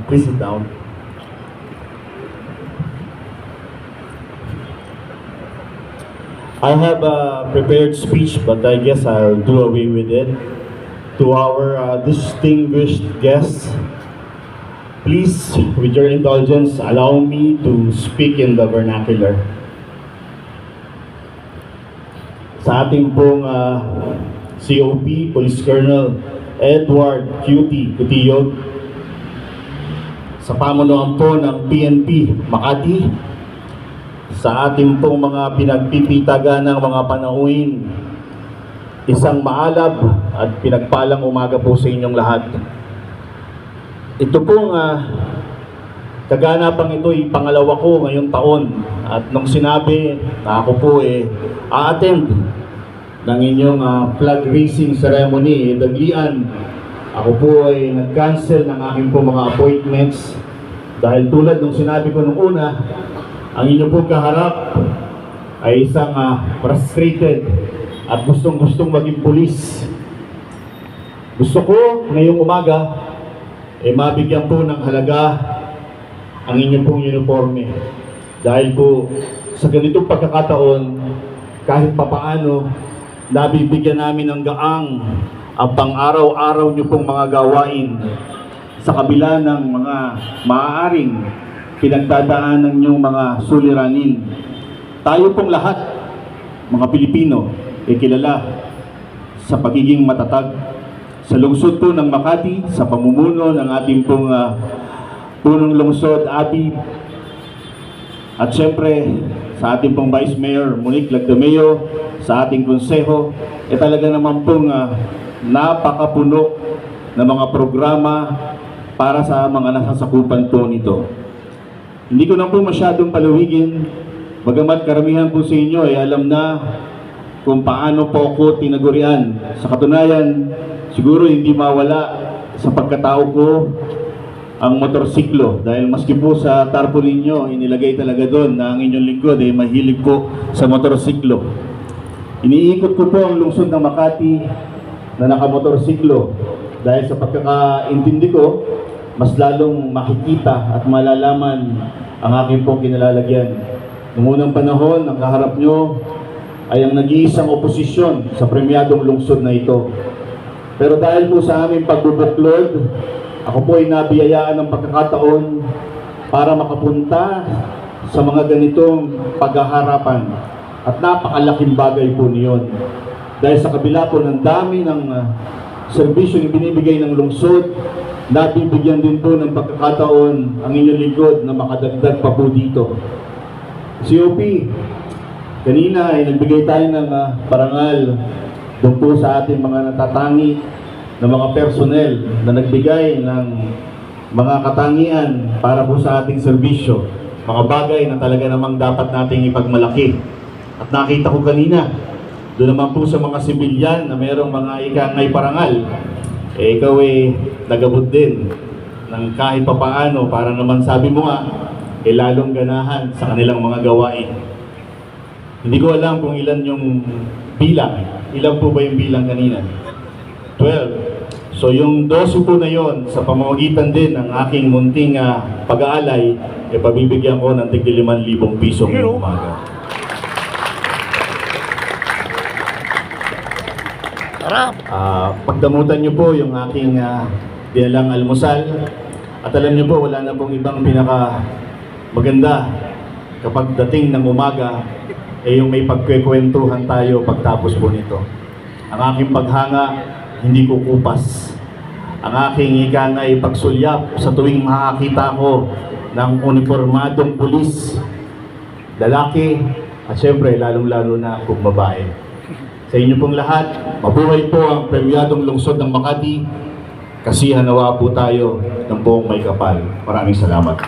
Please sit down. I have a prepared speech, but I guess I'll do away with it. To our distinguished guests, please, with your indulgence, allow me to speak in the vernacular. Sa ating pong COP, Police Colonel Edward Cutie Cutillod, sa pamunuan po ng PNP Makati, sa ating pong mga pinagpipitagan ng mga panauhin, isang maalab at pinagpalang umaga po sa inyong lahat. Ito pong kaganapang ito ay pangalawa ko ngayong taon, at nung sinabi na ako po a-attend ng inyong flag raising ceremony, daglian, ako po ay nag-cancel ng aking po mga appointments dahil tulad nung sinabi ko nung una, ang inyong po kaharap ay isang frustrated at gustong-gustong maging pulis. Gusto ko ngayong umaga mabigyan po ng halaga ang inyong pong uniforme. Dahil po sa ganitong pagkakataon, kahit papaano, nabibigyan namin ng gaang ang pang-araw-araw nyo pong mga gawain sa kabila ng mga maaaring pinagdadaanan nyong mga suliranin. Tayo pong lahat, mga Pilipino, kilala sa pagiging matatag. Sa lungsod po ng Makati, sa pamumuno ng ating pong punong lungsod, Abi, at syempre sa ating pong Vice Mayor Monique Lagdameo, sa ating konseho, talaga naman pong napakapuno ng mga programa para sa mga nasasakupan po nito. Hindi ko na po masyadong palawigin, bagamat karamihan po sa inyo ay alam na kung paano po ako tinagurian. Sa katunayan, siguro hindi mawala sa pagkatao ko ang motorsiklo, dahil maski po sa tarpaulin nyo, inilagay talaga doon na ang inyong lingkod ay mahilig po sa motorsiklo. Iniikot ko po ang lungsod ng Makati na nakamotorsiklo dahil sa pagkakaintindi ko, mas lalong makikita at malalaman ang aking pong kinalalagyan. Noong unang panahon, ang kaharap nyo ay ang nag-iisang oposisyon sa premyadong lungsod na ito. Pero dahil po sa aming pagbubuklod, ako po ay nabiyayaan ng pagkakataon para makapunta sa mga ganitong paghaharapan. At napakalaking bagay po niyon. Dahil sa kabila po ng dami ng serbisyo na binibigay ng lungsod, nabibigyan din po ng pagkakataon ang inyong lingkod na makadagdag pa po dito. COP, kanina ay nagbigay tayo ng parangal doon po sa ating mga natatangi ng mga personnel na nagbigay ng mga katangian para po sa ating serbisyo. Mga bagay na talaga namang dapat nating ipagmalaki. At nakita ko kanina, doon naman po sa mga sibilyan na mayroong mga ikangay parangal, ikaw nagabot din ng kahit papaano para naman sabi mo nga, lalong ganahan sa kanilang mga gawain. Hindi ko alam kung ilan yung bilang. Ilan po ba yung bilang kanina? 12. So yung 12 po na yon, sa pamamagitan din ng aking munting pag-aalay, pabibigyan ko ng tig 5,000 piso ngayong umaga. Pagdamutan nyo po yung aking dinalang almusal, at alam nyo po, wala na pong ibang pinaka maganda kapag dating ng umaga, yung may pagkwekwentuhan tayo pagtapos po nito. Ang aking paghanga, hindi ko kupas. Ang aking ikangay pagsulyap sa tuwing makakita ko ng uniformadong pulis, lalaki, at syempre lalong-lalo na kung babae. Sa inyo pong lahat, mabuhay po ang premyadong lungsod ng Makati, kasi hanawa po tayo ng buong may kapal. Maraming salamat po.